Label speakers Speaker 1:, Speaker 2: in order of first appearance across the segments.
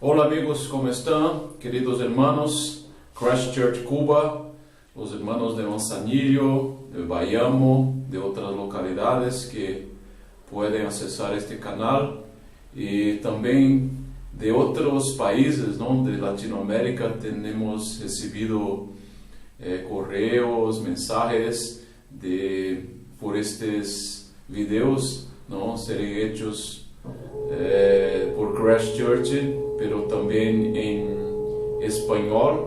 Speaker 1: Hola amigos, ¿cómo están? Queridos hermanos, Christchurch, Cuba, los hermanos de Manzanillo, de Bayamo, de otras localidades que pueden accesar este canal y también de otros países, ¿no? De Latinoamérica tenemos recibido correos, mensajes por estos videos, ¿no? Serem hechos por Christchurch, pero también en español,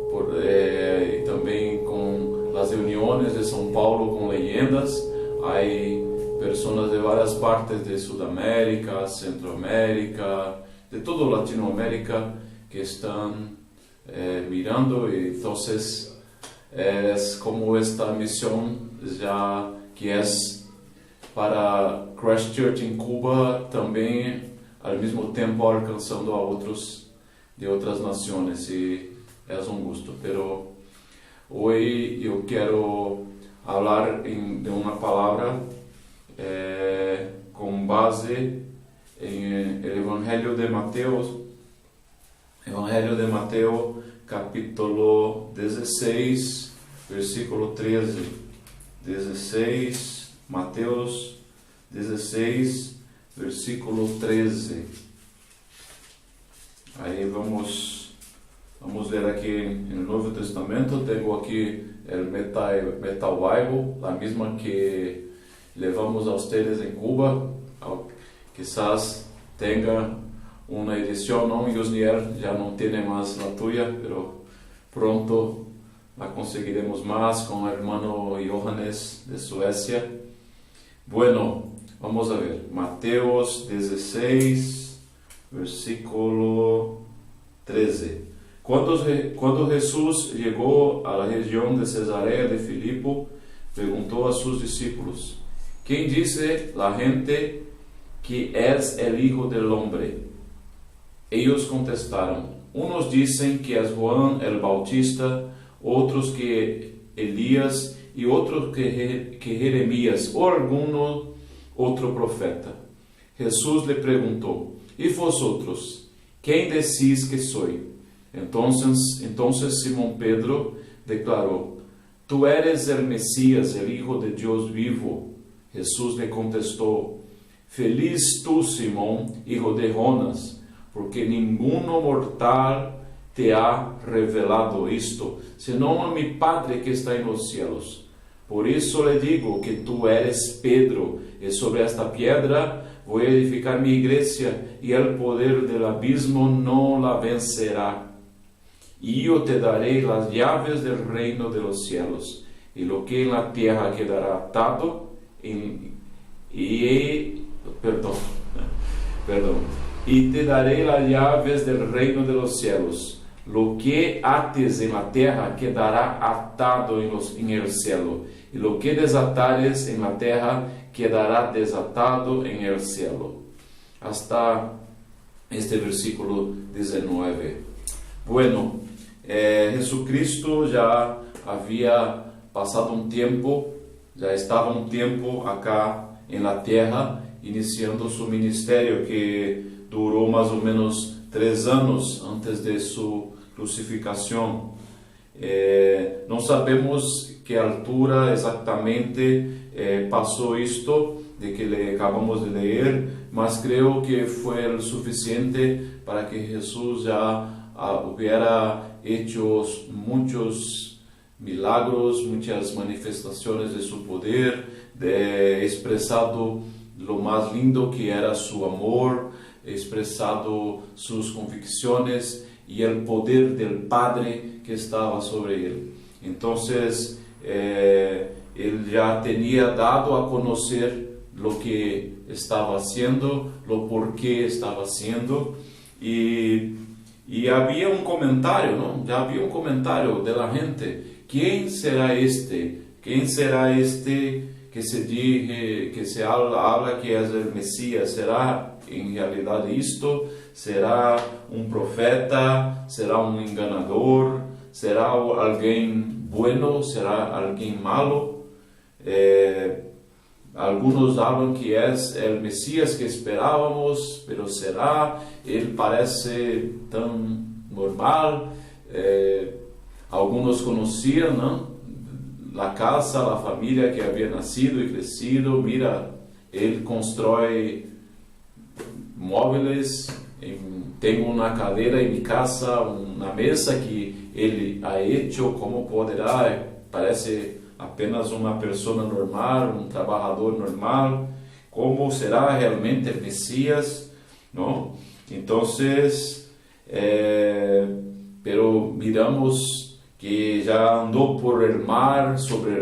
Speaker 1: y también con las reuniones de São Paulo con leyendas. Hay personas de varias partes de Sudamérica, Centroamérica, de toda Latinoamérica que están mirando, y entonces es como esta misión ya que es para Christchurch en Cuba, también al mismo tiempo alcanzando a otros de otras naciones, y es un gusto. Pero hoy yo quiero hablar de una palabra con base en el Evangelio de Mateo capítulo 16, versículo 13. 16, Mateus 16, versículo 13. Aí vamos ver aqui no Novo Testamento. Tenho aqui o Metal Bible, a mesma que levamos a vocês em Cuba. Quizás tenha uma edição, não, Yosniel, já não tem mais a tuya, pero pronto la conseguiremos más con el hermano Johannes de Suecia. Bueno, vamos a ver, Mateos 16, versículo 13. Cuando Jesús llegó a la región de Cesarea de Filipo, preguntó a sus discípulos: ¿quién dice la gente que es el Hijo del Hombre? Ellos contestaron: unos dicen que es Juan el Bautista, otros que Elías, y otros que Jeremías o alguno otro profeta. Jesús le preguntó: ¿y vosotros, quién decís que soy? Entonces Simón Pedro declaró: tú eres el Mesías, el Hijo de Dios vivo. Jesús le contestó: feliz tú, Simón, hijo de Jonas, porque ninguno mortal te ha revelado esto, sino a mi Padre que está en los cielos. Por eso le digo que tú eres Pedro, y sobre esta piedra voy a edificar mi iglesia, y el poder del abismo no la vencerá. Y yo te daré las llaves del reino de los cielos, y lo que en la tierra quedará atado y te daré las llaves del reino de los cielos. Lo que ates en la tierra quedará atado en el cielo, y lo que desatares en la tierra quedará desatado en el cielo. Hasta este versículo 19. Bueno, Jesucristo ya había pasado un tiempo, ya estaba un tiempo acá en la tierra, iniciando su ministerio, que duró más o menos 3 años antes de su crucificación. No sabemos qué altura exactamente pasó esto de que le acabamos de leer, mas creo que fue el suficiente para que Jesús ya hubiera hecho muchos milagros, muchas manifestaciones de su poder, expresado lo más lindo que era su amor, expresado sus convicciones y el poder del Padre que estaba sobre él. Entonces, él ya tenía dado a conocer lo que estaba haciendo, lo por qué estaba haciendo, y había un comentario, ¿no? Ya había un comentario de la gente: ¿quién será este? ¿Quién será este que se habla que es el Mesías? ¿Será en realidad esto? ¿Será un profeta? ¿Será un enganador? ¿Será alguien bueno? ¿Será alguien malo? algunos hablan que es el Mesías que esperábamos, pero será, él parece tan normal. Algunos conocían, ¿no?, la casa, la familia que había nacido y crecido. Mira, él construye móviles, tengo una cadera en mi casa, una mesa que él ha hecho, ¿cómo podrá? Parece apenas una persona normal, un trabajador normal. ¿Cómo será realmente el Mesías? ¿No? Entonces, pero miramos que ya andó por el mar, sobre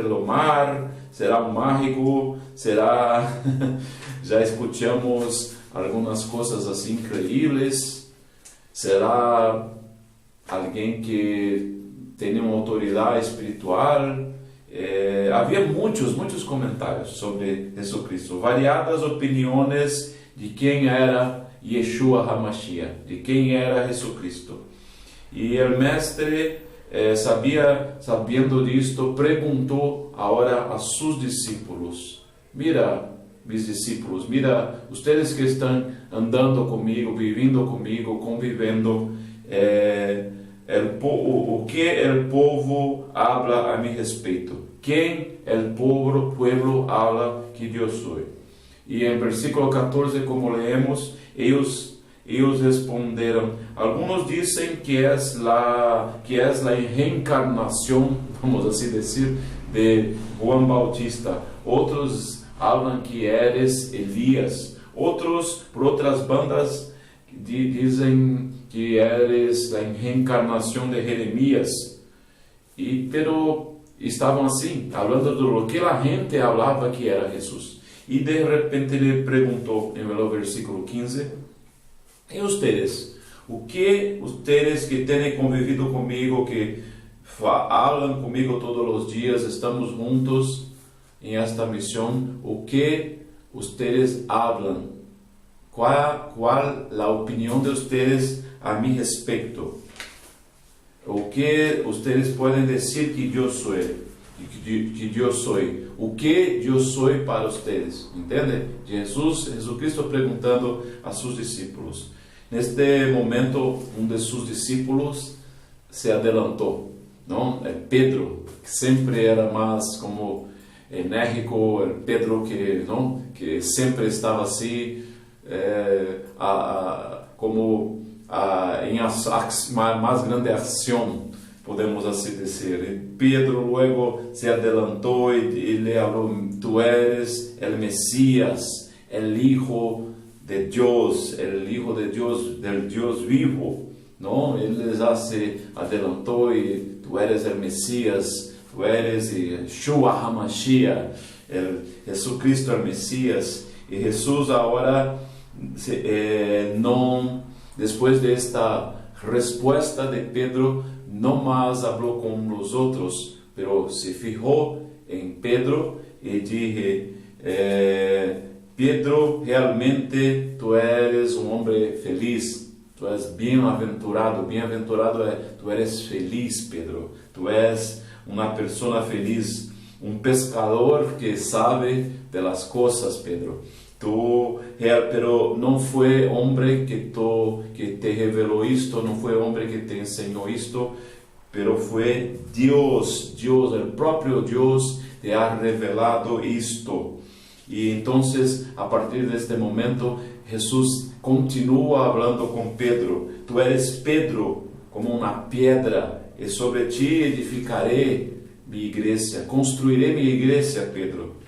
Speaker 1: el mar, será un mágico, será, ya escuchamos algunas cosas así increíbles, será alguien que tiene una autoridad espiritual. Había muchos comentarios sobre Jesucristo, variadas opiniones de quién era Yeshua HaMashiach, de quién era Jesucristo. Y el mestre, sabiendo de esto, preguntó ahora a sus discípulos: mira, mis discípulos, mira, ustedes que están andando conmigo, viviendo conmigo, conviviendo, o que el pueblo habla a mi respeito, quem el pueblo habla que yo soy. Y en versículo 14, como leemos, ellos responderam. Algunos dicen que es la reencarnación, vamos así decir, de Juan Bautista. Otros hablan que eres Elías. Otros, por otras bandas, dicen que eres la reencarnación de Jeremías. Pero estaban así, hablando de lo que la gente hablaba que era Jesús. Y de repente le preguntó en el versículo 15: ¿y ustedes? O que ustedes que tienen convivido conmigo, que hablan conmigo todos los días, estamos juntos en esta misión, o que ustedes hablan? ¿Cuál la opinión de ustedes a mi respecto? ¿O que ustedes pueden decir que yo soy? Que yo soy. O que yo soy para ustedes. ¿Entiende? Jesucristo preguntando a sus discípulos. En este momento, uno de sus discípulos se adelantó, ¿no? El Pedro, que siempre era más como enérgico, el Pedro que siempre estaba así, en más grande acción, podemos así decir. Pedro luego se adelantó y le habló: tú eres el Mesías, el Hijo de Dios, el Hijo de Dios, del Dios vivo, ¿no? Él les adelantó y tú eres el Mesías, tú eres Yeshua HaMashiach, el Jesucristo el Mesías. Y Jesús ahora, después de esta respuesta de Pedro, no más habló con los otros, pero se fijó en Pedro y dije: Pedro, realmente tú eres un hombre feliz, tú eres bienaventurado, tú eres feliz, Pedro, tú eres una persona feliz, un pescador que sabe de las cosas, Pedro. Pero no fue hombre que te reveló esto, no fue hombre que te enseñó esto, pero fue Dios, el propio Dios te ha revelado esto. Y entonces, a partir de este momento, Jesús continúa hablando con Pedro: tú eres Pedro, como una piedra, y sobre ti edificaré mi iglesia, construiré mi iglesia, Pedro.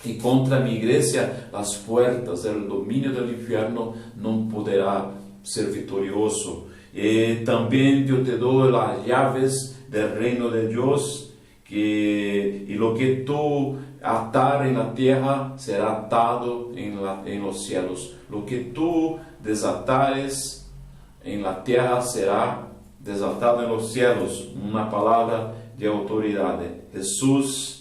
Speaker 1: Y contra mi iglesia las puertas del dominio del infierno no podrá ser victorioso. Y también yo te doy las llaves del reino de Dios, y lo que tú atar en la tierra será atado en los cielos. Lo que tú desatares en la tierra será desatado en los cielos. Una palabra de autoridad. Jesús,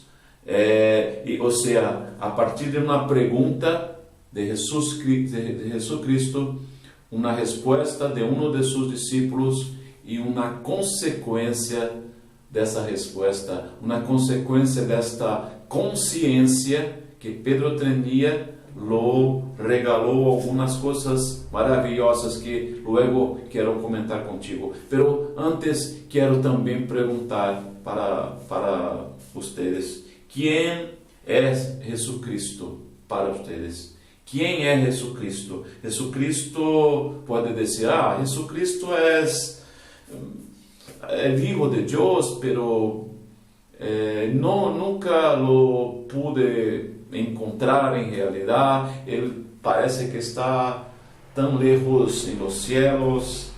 Speaker 1: a partir de una pregunta de Jesucristo, una respuesta de uno de sus discípulos y una consecuencia de esa respuesta, una consecuencia de esta consciência que Pedro tenía, lo regaló algunas cosas maravillosas que luego quiero comentar contigo. Pero antes quiero también preguntar para ustedes, ¿quién es Jesucristo para ustedes? ¿Quién es Jesucristo? Jesucristo puede decir, Jesucristo es el Hijo de Dios, pero nunca lo pude encontrar en realidad. Él parece que está tan lejos en los cielos.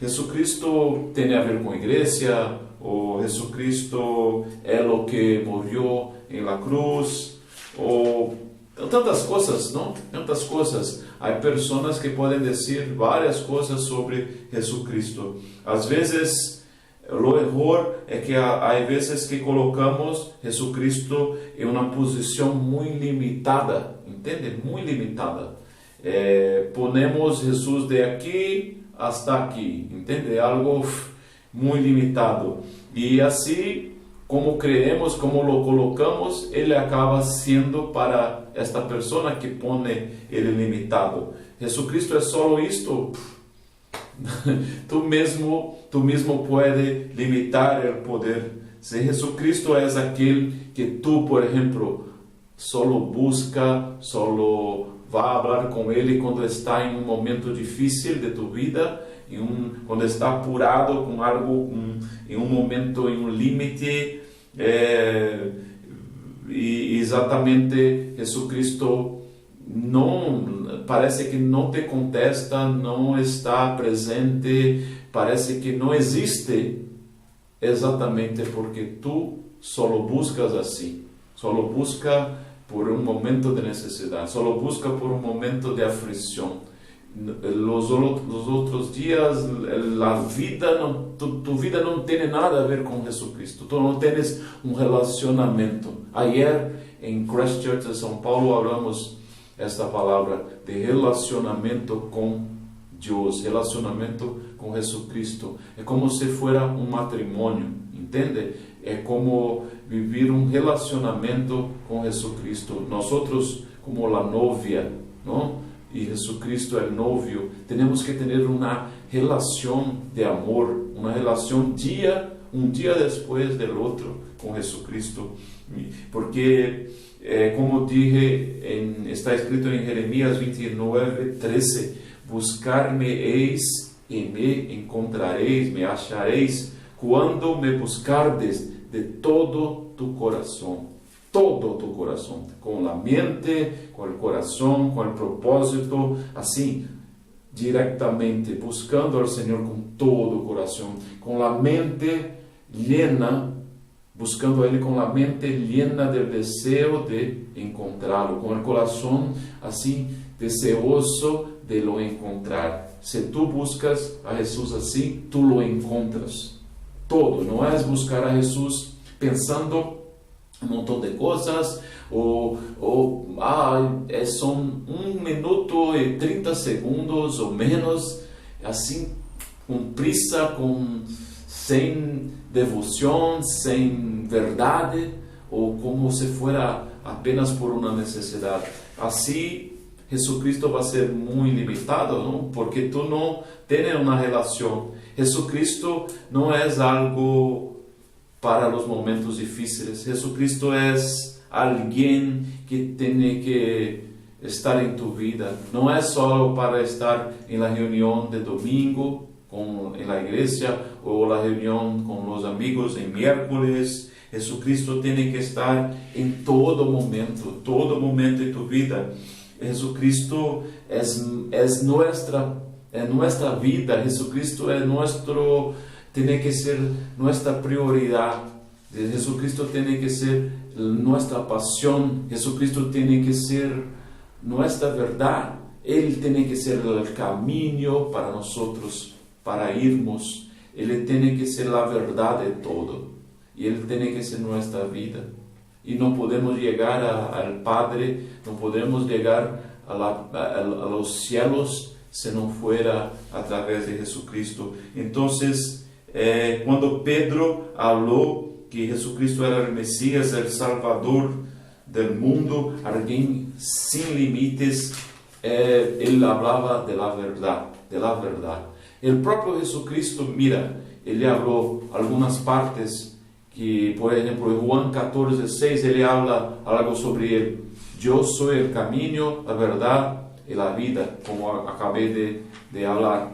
Speaker 1: Jesucristo tiene a ver con iglesia, o Jesucristo es lo que murió en la cruz, o tantas cosas, ¿no? Tantas cosas. Hay personas que pueden decir varias cosas sobre Jesucristo. Às vezes, lo error es que hay veces que colocamos Jesucristo en una posición muy limitada, ¿entiende? Muy limitada. Ponemos Jesús de aquí hasta aquí, ¿entiende? Algo muy limitado. Y así, como creemos, como lo colocamos, ele acaba siendo para esta persona que pone ele limitado. Jesucristo é solo isto? Tú mismo puedes limitar el poder. Si Jesucristo es aquel que tú, por ejemplo, solo busca, solo va a hablar con Ele cuando está en un momento difícil de tu vida, cuando está apurado con algo, en un momento, en un límite, y exatamente Jesucristo parece que não te contesta, não está presente, parece que não existe, exatamente porque tu solo buscas assim, solo busca por um momento de necessidade, solo busca por um momento de aflição. Los outros dias, tu vida não tem nada a ver com Jesucristo, tu não tens um relacionamento. Ayer em Christchurch de São Paulo hablamos esta palavra de relacionamento com Deus, relacionamento com Jesucristo. É como se fuera um matrimônio, entende? É como vivir um relacionamento com Jesucristo. Nós, como la novia, não? E Jesucristo é o novio, temos que ter uma relação de amor, uma relação um dia depois do outro com Jesucristo, porque como dije, está escrito em Jeremias 29:13, buscar-me-eis e me encontrareis, me achareis, quando me buscardes de todo tu coração. Todo tu corazón, con la mente, con el corazón, con el propósito, así, directamente, buscando al Señor con todo o corazón, con la mente llena, buscando a Él con la mente llena del deseo de encontrarlo, con el corazón así, deseoso de lo encontrar. Si tú buscas a Jesús así, tú lo encuentras. Todo, no es buscar a Jesús pensando um montão de coisas, são 1 minuto e 30 segundos ou menos, assim, com pressa, sem devoção, sem verdade, ou como se fuera apenas por uma necessidade. Assim, Jesucristo vai ser muito limitado, não? Porque tu não tens uma relação. Jesucristo não é algo para os momentos difíceis. Jesucristo é alguém que tem que estar em tu vida. Não é só para estar em la reunião de domingo em la igreja ou la reunião com os amigos em miércoles. Jesucristo tem que estar em todo momento de tu vida. Jesucristo é nossa vida. Jesucristo é nosso. Tiene que ser nuestra prioridad. Jesucristo tiene que ser nuestra pasión. Jesucristo tiene que ser nuestra verdad. Él tiene que ser el camino para nosotros, para irnos. Él tiene que ser la verdad de todo. Y Él tiene que ser nuestra vida. Y no podemos llegar al Padre, no podemos llegar a los cielos si no fuera a través de Jesucristo. Entonces, quando Pedro falou que Jesucristo era o Messias, o Salvador do mundo, alguém sem limites, ele falava da verdade. O próprio Jesucristo, mira, ele falou algumas partes que, por exemplo, em Juan 14:6, ele fala algo sobre ele. Eu sou o caminho, a verdade e a vida, como acabei de falar.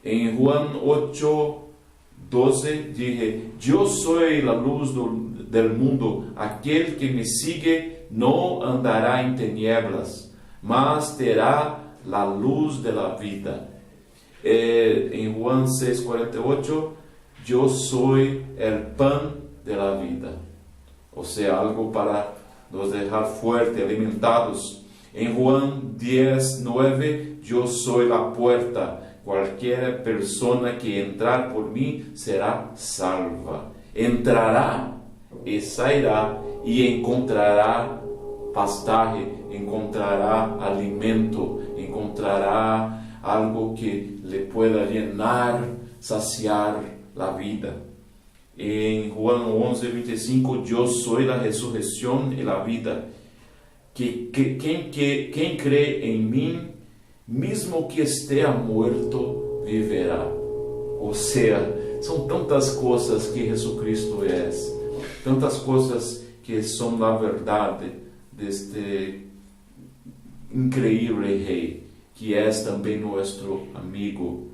Speaker 1: Em Juan 8:12, dije, eu sou a luz do mundo, aquele que me sigue não andará em tinieblas, mas terá a luz da vida. Em Juan 6:48, eu sou o pão da vida. Ou seja, algo para nos deixar fuertes, alimentados. Em Juan 10:9, eu sou a porta. Qualquer pessoa que entrar por mim será salva. Entrará e sairá e encontrará pastagem, encontrará alimento, encontrará algo que lhe pueda llenar, saciar a vida. Em Juan 11:25, eu sou a ressurreição e a vida. Quem crê em mim, mesmo que esteja morto, viverá. Ou seja, são tantas coisas que Jesucristo é, tantas coisas que são a verdade deste incrível Rei, que é também nosso amigo.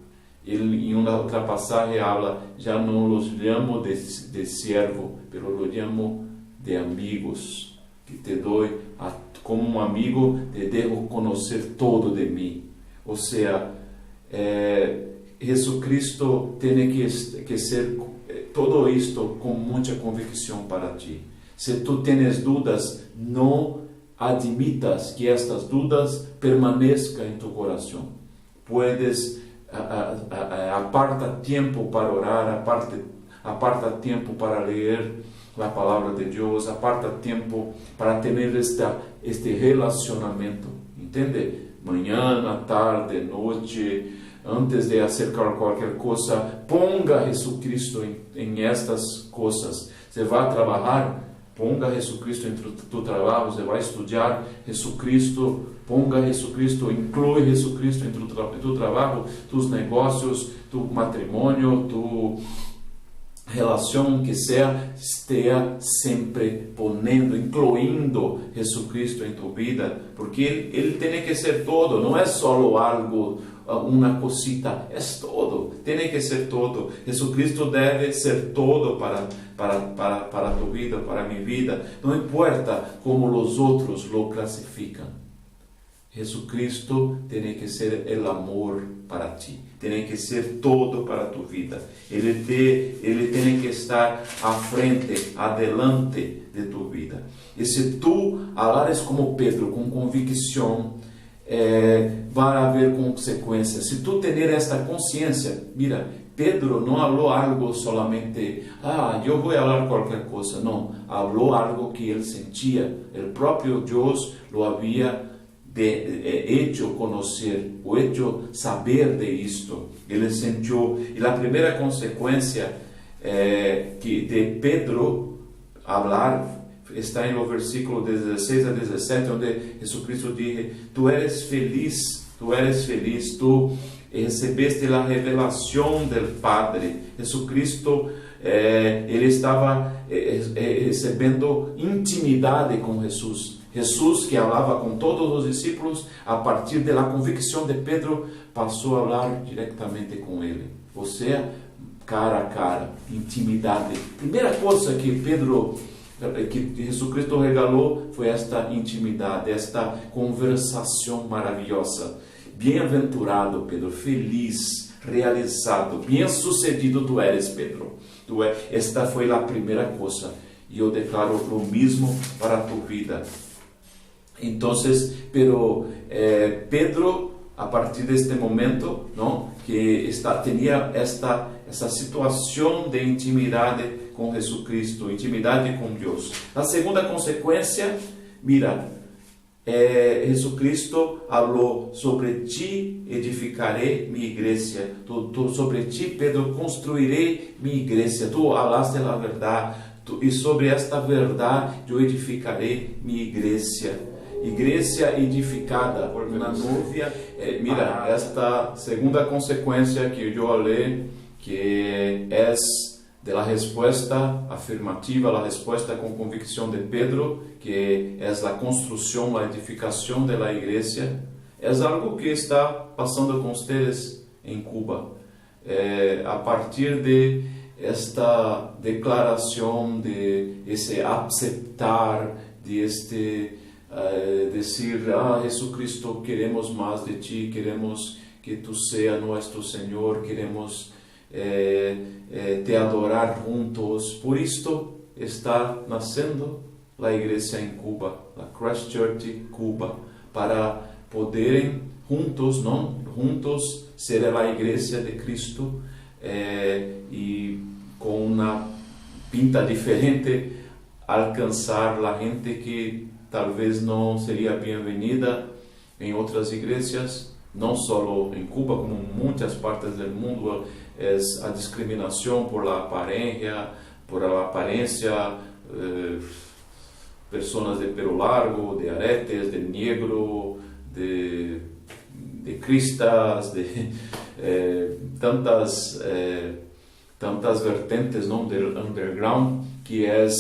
Speaker 1: Ele, em uma outra passagem, fala, já não os chamo de servo, mas os chamo de amigos, que te dou, como um amigo, te devo conhecer todo de mim. Ou seja, Jesucristo tem que ser todo isto com muita convicção para ti. Se tu tens dúvidas, não admitas que estas dúvidas permaneçam em tu coração. Puedes aparta tempo para orar, aparta tempo para ler a palavra de Deus, aparta tempo para ter este relacionamento, entende? Manhã, tarde, noite, antes de acercar qualquer coisa, ponga Jesucristo em estas coisas. Você vai trabalhar, ponga Jesucristo em tu trabalho. Você vai estudar, Jesucristo, ponga Jesucristo, inclui Jesucristo em tu trabalho, tus negócios, tu matrimônio, tu relação que seja, esteja sempre ponendo, incluindo Jesucristo em tua vida, porque ele tem que ser todo, não é só algo, uma cosita, é todo, tem que ser todo. Jesucristo deve ser todo para tua vida, para minha vida, não importa como os outros lo classificam. Jesucristo tem que ser o amor para ti, tem que ser todo para tu vida. Ele tem que estar à frente, adelante de tu vida. E se tu falares como Pedro, com convicção, vai haver consequências. Se tu ter esta consciência, mira, Pedro não falou algo solamente, eu vou falar qualquer coisa. Não, falou algo que ele sentia. O próprio Deus lo havia hecho conhecer, o hecho saber de isto. Ele sentiu, e a primeira consequência que de Pedro falar está no versículo 16 a 17, onde Jesucristo diz: tu eres feliz, tu recebeste a revelação do Padre. Jesucristo, ele estava recebendo intimidade com Jesus. Jesus, que falava com todos os discípulos, a partir da convicção de Pedro, passou a falar diretamente com ele. Ou seja, cara a cara, intimidade. Primeira coisa que Jesus Cristo regalou foi esta intimidade, esta conversação maravilhosa. Bem-aventurado, Pedro, feliz, realizado, bem-sucedido tu eres, Pedro. Esta foi a primeira coisa, e eu declaro o mesmo para a tua vida. Então, Pedro, a partir deste momento, não, que tinha essa situação de intimidade com Jesucristo, intimidade com Deus. A segunda consequência, mira, Jesucristo falou: sobre ti edificarei minha igreja. Sobre ti, Pedro, construirei minha igreja. Tu falaste a verdade. E sobre esta verdade eu edificarei minha igreja. Igreja edificada, uma novia. Mira, esta segunda consequência que eu olhei, que é de la respuesta afirmativa, la respuesta con convicción de Pedro, que es la construcción, la edificación de la iglesia, es algo que está pasando con ustedes en Cuba. A partir de esta declaración, de ese aceptar, de este decir, Jesucristo, queremos más de ti, queremos que tú seas nuestro Señor, queremos te adorar juntos. Por esto está naciendo la iglesia en Cuba, la Christchurch Cuba, para poder juntos, ¿no? Juntos ser la iglesia de Cristo y con una pinta diferente alcanzar la gente que tal vez no sería bienvenida en otras iglesias, no solo en Cuba, como en muchas partes del mundo. Es a discriminación por la apariencia, personas de pelo largo, de aretes, de negro, de cristas, de tantas vertentes, ¿no? Del underground que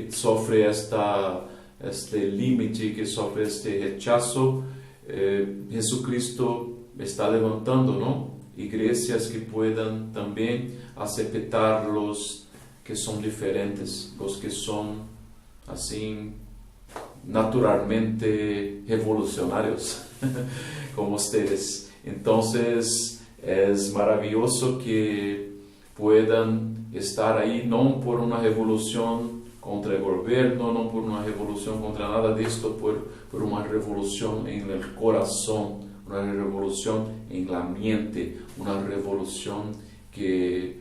Speaker 1: sofre este límite, que sofre este rechazo. Jesucristo está levantando, ¿no? Iglesias que puedan también aceptar los que son diferentes, los que son así naturalmente revolucionarios como ustedes. Entonces es maravilloso que puedan estar ahí, no por una revolución contra el gobierno, no por una revolución contra nada de esto, por una revolución en el corazón, una revolución en la mente, una revolución que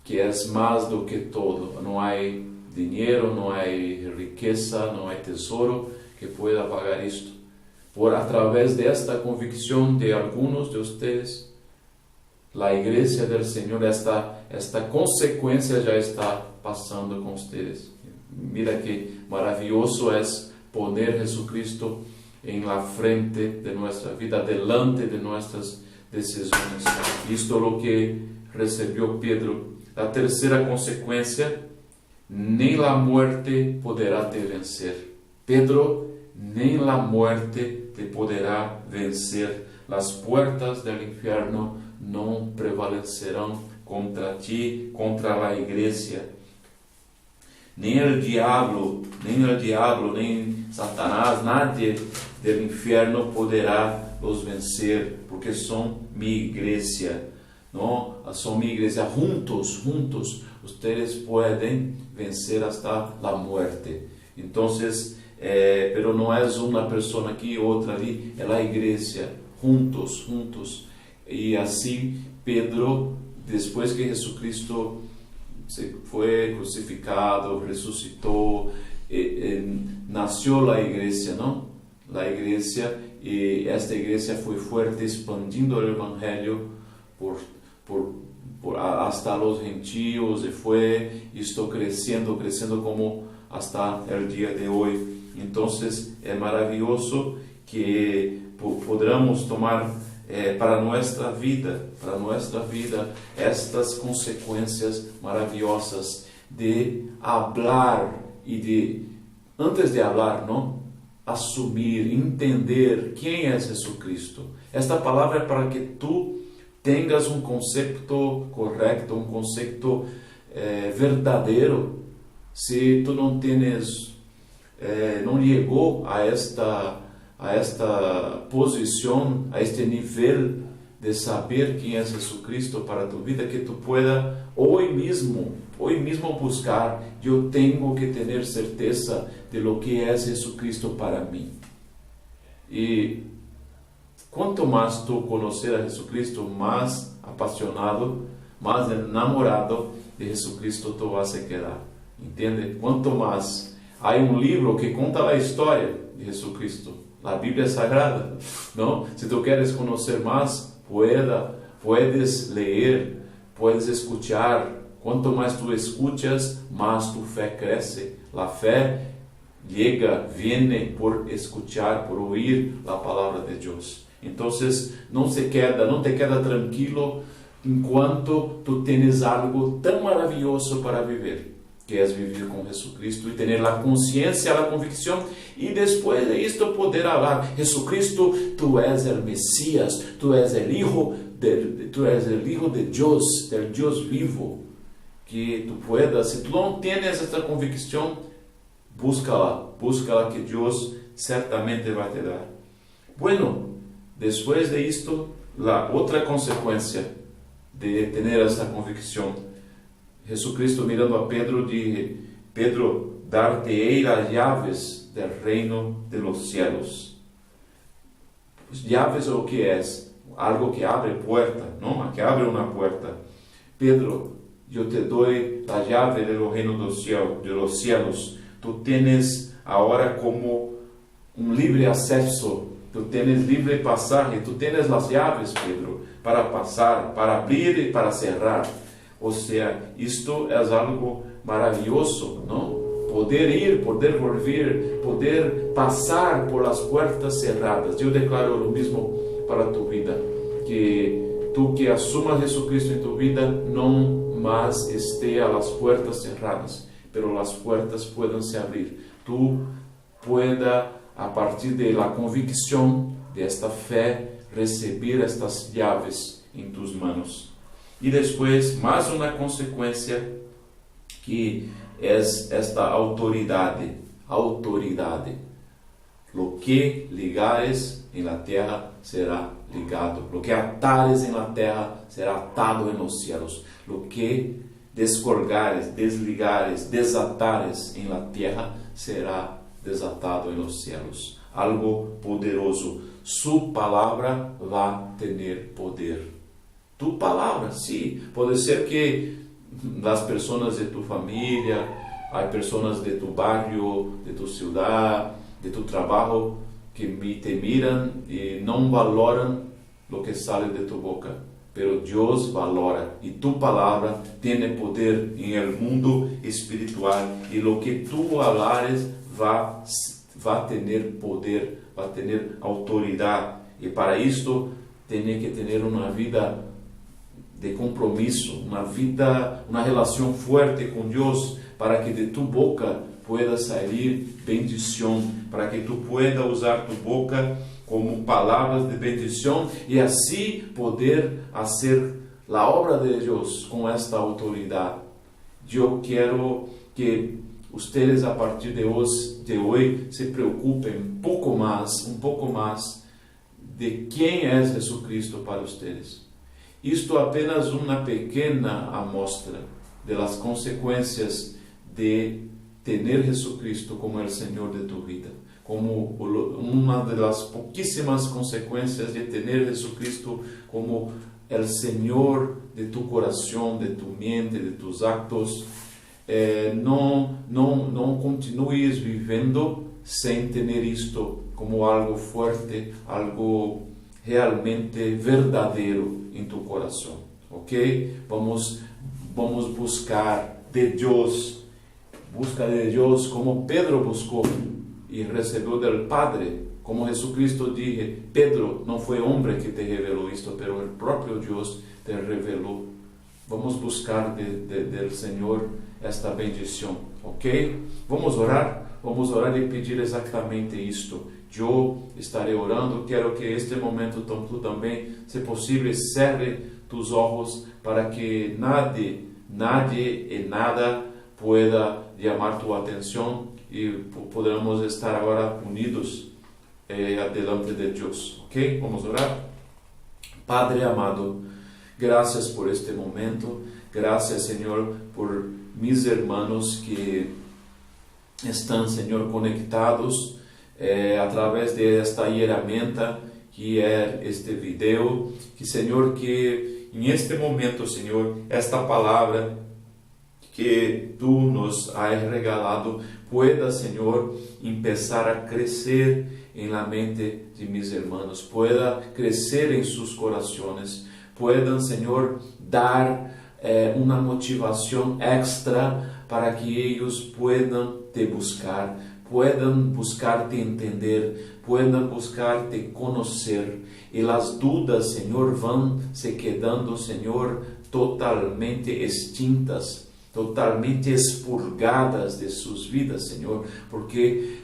Speaker 1: es más do que todo. No hay dinero, no hay riqueza, no hay tesoro que pueda pagar esto. A través de esta convicción de algunos de ustedes, la iglesia del Señor, esta consecuencia ya está pasando con ustedes. Mira que maravilloso es poner Jesucristo en la frente de nuestra vida, delante de nuestras decisiones. Esto es lo que recibió Pedro. La tercera consecuencia, ni la muerte podrá te vencer. Pedro, ni la muerte te podrá vencer. Las puertas del infierno no prevalecerán contra ti, contra la iglesia. Ni el diablo, ni Satanás, nadie del infierno podrá los vencer, porque son mi iglesia, ¿no? Son mi iglesia. Juntos, ustedes pueden vencer hasta la muerte. Entonces, pero no es una persona aquí, otra allí, es la iglesia, juntos. Y así Pedro, después que Jesucristo se fue crucificado, resucitó, nació la iglesia, ¿no? La iglesia, y esta iglesia fue fuerte, expandiendo el evangelio hasta los gentios, y fue esto creciendo como hasta el día de hoy. Entonces es maravilloso que podamos tomar para nuestra vida estas consecuencias maravillosas de hablar y de, antes de hablar, ¿no? Asumir, entender quién es Jesucristo. Esta palabra es para que tú tengas un concepto correcto, un concepto verdadero. Si tú no tienes, no llegó a esta posición, a este nivel de saber quién es Jesucristo para tu vida, que tú puedas hoy mismo buscar. Yo tengo que tener certeza de lo que es Jesucristo para mí. Y cuanto más tú conocer a Jesucristo, más apasionado, más enamorado de Jesucristo tú vas a quedar. ¿Entiende? Cuanto más. Hay un libro que cuenta la historia de Jesucristo, la Biblia Sagrada, ¿no? Si tú quieres conocer más, puedes leer, puedes escuchar Quanto mais tú escuchas, más tu fe crece. La fe llega, viene por escuchar, por oír la palabra de Dios. Entonces, no te queda tranquilo enquanto tú tienes algo tan maravilloso para vivir, que es vivir con Jesucristo y tener la conciencia, la convicción, y después de esto poder hablar: Jesucristo, tú eres el Mesías, tú eres el Hijo de Dios, del Dios vivo. Que tú puedas, si tú no tienes esta convicción, búscala, que Dios certamente va a te dar. Bueno, después de esto, la otra consecuencia de tener esta convicción, Jesucristo mirando a Pedro dije: Pedro, dar-te-ei las llaves del reino de los cielos. Pues, llaves o que es? Algo que abre puerta, ¿no? Que abre una puerta. Pedro, yo te doy la llave del reino de los cielos. Tú tienes ahora como un libre acceso, tú tienes libre pasaje, tú tienes las llaves, Pedro, para pasar, para abrir y para cerrar. O sea, esto es algo maravilloso, ¿no? Poder ir, poder volver, poder pasar por las puertas cerradas. Yo declaro lo mismo para tu vida, que tú que asumas Jesucristo en tu vida, no más esté a las puertas cerradas, pero las puertas puedan se abrir. Tú pueda, a partir de la convicción de esta fe, recibir estas llaves en tus manos. Y después, más una consecuencia, que es esta autoridad. Lo que ligares en la tierra será ligado. Lo que atares en la tierra será atado en los cielos. Lo que descolgares, desligares, desatares en la tierra será desatado en los cielos. Algo poderoso. Su palabra va a tener poder. Tu palabra, sí. Puede ser que las personas de tu familia, hay personas de tu barrio, de tu ciudad, de tu trabajo, que te miran y no valoran lo que sale de tu boca. Pero Dios valora, y tu palabra tiene poder en el mundo espiritual, y lo que tú hablares va a tener poder, va a tener autoridad. Y para esto tiene que tener una vida de compromiso, una relación fuerte con Dios, para que de tu boca pueda salir bendición, para que tú puedas usar tu boca como palabras de bendición y así poder hacer la obra de Dios con esta autoridad. Yo quiero que ustedes a partir de hoy se preocupen un poco más de quién es Jesucristo para ustedes. Esto apenas una pequeña amostra de las consecuencias de tener Jesucristo como el Señor de tu vida, como una de las poquísimas consecuencias de tener Jesucristo como el Señor de tu corazón, de tu mente, de tus actos. No continúes viviendo sem tener esto como algo fuerte, algo realmente verdadeiro em tu coração, ok? Vamos buscar de Deus, busca de Deus como Pedro buscou e recebeu del Padre, como Jesucristo dije: Pedro, não foi homem que te revelou isto, pero o próprio Deus te revelou. Vamos buscar del Senhor esta bendição, ok? Vamos orar e pedir exatamente isto. Eu estarei orando, quero que este momento tu também, se possível, cerre tus olhos para que nadie e nada pueda chamar tu atenção e podamos estar agora unidos delante de Deus, ok? Vamos orar? Padre amado, graças por este momento, graças, Senhor, por mis hermanos que estão, Senhor, conectados a través de esta herramienta que é este video, que, Senhor, que em este momento, Senhor, esta palavra que tu nos has regalado pueda, Senhor, empezar a crescer em la mente de mis hermanos, pueda crecer em sus corazones, puedan, Senhor, dar uma motivação extra para que eles puedan te buscar, puedan buscar te entender, puedan buscar te conocer. E as dúvidas, Senhor, vão se quedando, Senhor, totalmente extintas, totalmente expurgadas de suas vidas, Senhor, porque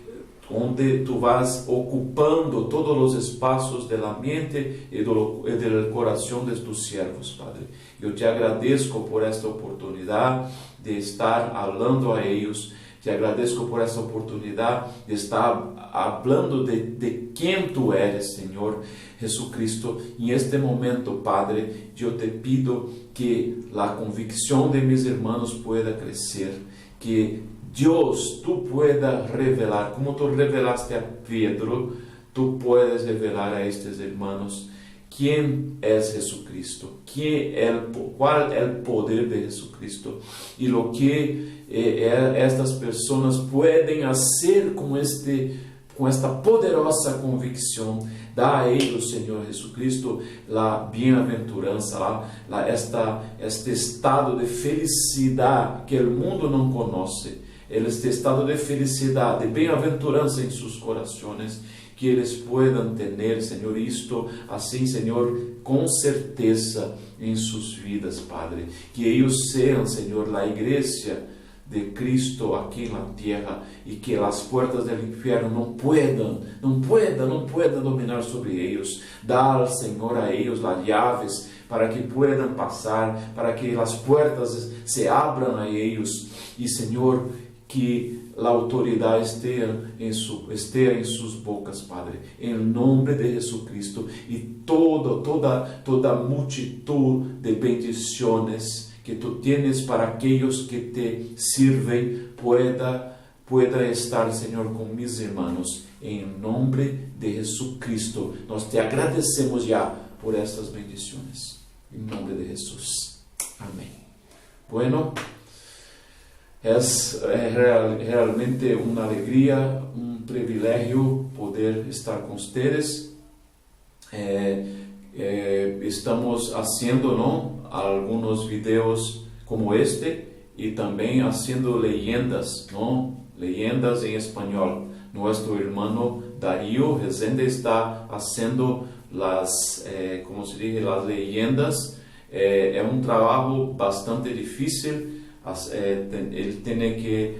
Speaker 1: onde tu vas ocupando todos os espaços da mente e do coração de tus servos, Padre. Eu te agradeço por esta oportunidade de estar falando a eles, te agradeço por esta oportunidade de estar falando de quem tu eres, Senhor Jesucristo. Em este momento, Padre, eu te pido que a convicção de mis irmãos pueda crescer, que Deus, tu pueda revelar, como tu revelaste a Pedro, tu puedes revelar a estes irmãos quem é Jesucristo, qual é o poder de Jesucristo e o que estas pessoas podem fazer com esta poderosa convicção. Dá a eles, Senhor Jesucristo, a bem-aventurança, este estado de felicidade que o mundo não conhece, este estado de felicidade, de bem-aventurança em seus corações, que eles puedan ter, Senhor, isto assim, Senhor, com certeza em suas vidas, Padre. Que eles sejam, Senhor, a igreja de Cristo aqui na terra e que as portas do inferno não puedan dominar sobre eles. Dá, Senhor, a eles as chaves para que puedan passar, para que as portas se abram a eles e, Senhor, que a autoridade esteja em suas bocas, Padre, em nome de Jesucristo, e toda multitud de bendições que tu tienes para aqueles que te sirvem pueda estar, Senhor, com mis irmãos, em nome de Jesucristo. Nós te agradecemos já por estas bendições, em nome de Jesus. Amém. Bueno, realmente uma alegria, um privilégio poder estar com vocês. Estamos fazendo alguns vídeos como este e também fazendo leyendas, leyendas em espanhol. Nosso irmão Darío Rezende está fazendo as leyendas. É um trabalho bastante difícil. Ele tem que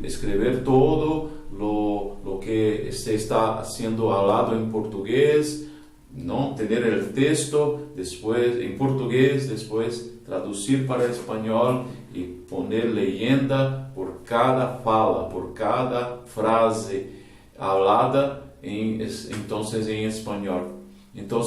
Speaker 1: escrever todo lo que se está sendo falado em português, ter o texto depois em português, depois traduzir para espanhol e poner leyenda por cada fala, por cada frase falada em espanhol. Então,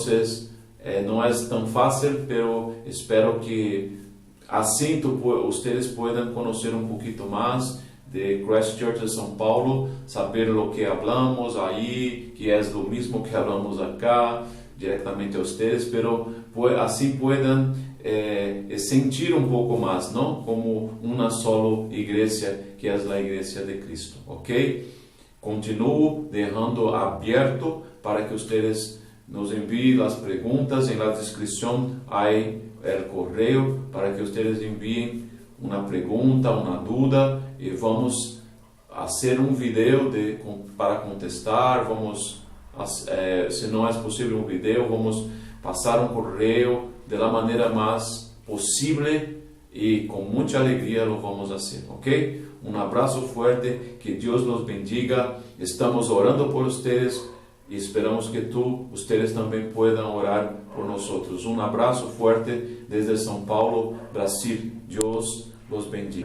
Speaker 1: não é tão fácil, pero espero que assim vocês possam conhecer um pouquinho mais de Christchurch de São Paulo, saber o que falamos aí, que é o mesmo que falamos acá, diretamente a vocês, pero assim puedan sentir um pouco mais, como uma só igreja, que é a igreja de Cristo, ok? Continuo deixando aberto para que vocês nos enviem as perguntas. Em la descrição há o correio para que vocês enviem uma pergunta, uma dúvida, e vamos fazer um vídeo para contestar. Se não é possível um vídeo, vamos passar um correio da maneira mais possível e com muita alegria lo vamos fazer, ok? Um abraço forte, que Deus nos bendiga. Estamos orando por vocês e esperamos que vocês também possam orar por nós. Um abraço forte desde São Paulo, Brasil. Deus los bendiga.